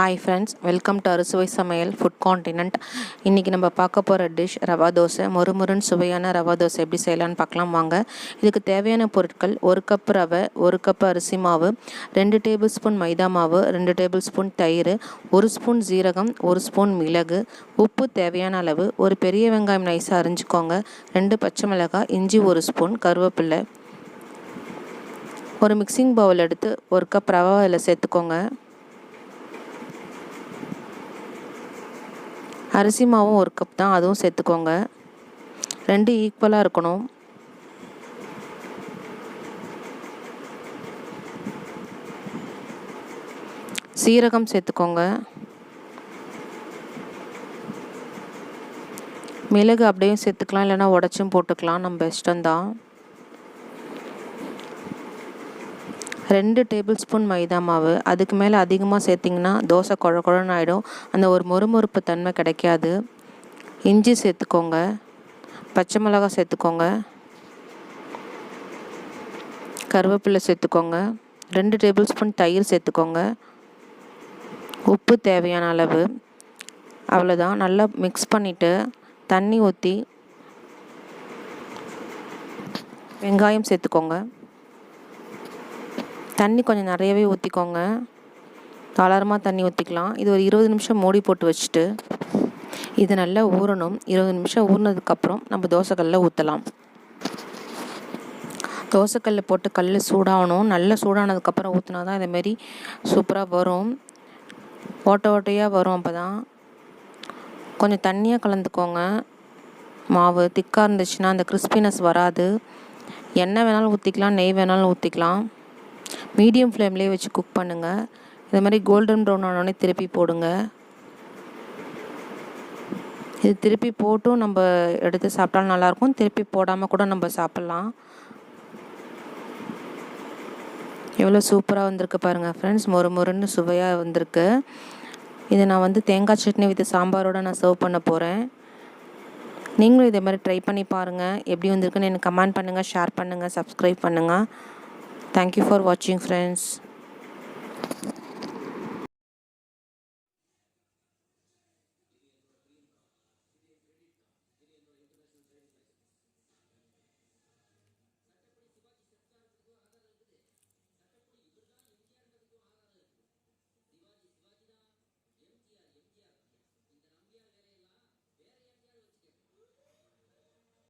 Hi friends, welcome to அறுசுவை சமையல் food continent. இன்றைக்கி நம்ம பார்க்க போகிற டிஷ் ரவா தோசை. மொறுமொறுன்னு சுவையான ரவா தோசை எப்படி செய்யலான்னு பார்க்கலாம் வாங்க. இதுக்கு தேவையான பொருட்கள்: 1 கப் ரவை, 1 கப் அரிசி மாவு, 2 டேபிள் ஸ்பூன் மைதா மாவு, 2 டேபிள் ஸ்பூன் தயிர், 1 ஸ்பூன் ஜீரகம், 1 ஸ்பூன் மிளகு, உப்பு தேவையான அளவு, ஒரு பெரிய வெங்காயம் நைஸாக அரிஞ்சிக்கோங்க, 2 பச்சை மிளகாய், இஞ்சி 1 ஸ்பூன், கருவேப்பிலை. ஒரு மிக்சிங் பவுல் எடுத்து 1 கப் ரவை அதில் சேர்த்துக்கோங்க. அரிசி மாவும் 1 கப் தான், அதுவும் சேர்த்துக்கோங்க. 2 ஈக்குவலாக இருக்கணும். சீரகம் சேர்த்துக்கோங்க. மிளகு அப்படியே சேர்த்துக்கலாம், இல்லைனா உடச்சும் போட்டுக்கலாம், நம்ம இஷ்டம்தான். 2 டேபிள் ஸ்பூன் மைதா மாவு. அதுக்கு மேலே அதிகமாக சேர்த்திங்கன்னா தோசை குழ குழன்னு ஆகிடும், அந்த ஒரு மொறுமொறுப்பு தன்மை கிடைக்காது. இஞ்சி சேர்த்துக்கோங்க, பச்சை மிளகாய் சேர்த்துக்கோங்க, கருவேப்பிலை சேர்த்துக்கோங்க, 2 டேபிள் ஸ்பூன் தயிர் சேர்த்துக்கோங்க, உப்பு தேவையான அளவு. அவ்வளோதான். நல்லா மிக்ஸ் பண்ணிவிட்டு தண்ணி ஊற்றி வெங்காயம் சேர்த்துக்கோங்க. தண்ணி கொஞ்சம் நிறையவே ஊற்றிக்கோங்க, தாராளமாக தண்ணி ஊற்றிக்கலாம். இது ஒரு 20 நிமிஷம் மூடி போட்டு வச்சுட்டு இது நல்லா ஊறணும். 20 நிமிஷம் ஊறினதுக்கப்புறம் நம்ம தோசைக்கல்லில் ஊற்றலாம். தோசைக்கல்லில் போட்டு கல் சூடாகணும். நல்லா சூடானதுக்கப்புறம் ஊற்றினா தான் இதேமாரி சூப்பராக வரும், ஓட்டை ஓட்டையாக வரும். அப்போ தான் கொஞ்சம் தண்ணியாக கலந்துக்கோங்க. மாவு திக்காக இருந்துச்சுன்னா அந்த கிறிஸ்பினஸ் வராது. எண்ணெய் வேணாலும் ஊற்றிக்கலாம், நெய் வேணாலும் ஊற்றிக்கலாம். மீடியம் ஃப்ளேம்லேயே வச்சு குக் பண்ணுங்கள். இது மாதிரி கோல்டன் ப்ரௌன் ஆனோடனே திருப்பி போடுங்க. இது திருப்பி போட்டும் நம்ம எடுத்து சாப்பிட்டாலும் நல்லாயிருக்கும், திருப்பி போடாமல் கூட நம்ம சாப்பிட்லாம். எவ்வளோ சூப்பராக வந்திருக்கு பாருங்கள் ஃப்ரெண்ட்ஸ், மொறுன்னு சுவையாக வந்திருக்கு. இதை நான் தேங்காய் சட்னி வித் சாம்பாரோடு நான் சர்வ் பண்ண போகிறேன். நீங்களும் இதே மாதிரி ட்ரை பண்ணி பாருங்கள். எப்படி வந்திருக்குன்னு எனக்கு கமெண்ட் பண்ணுங்கள், ஷேர் பண்ணுங்கள், சப்ஸ்கிரைப் பண்ணுங்கள். Thank you for watching, friends.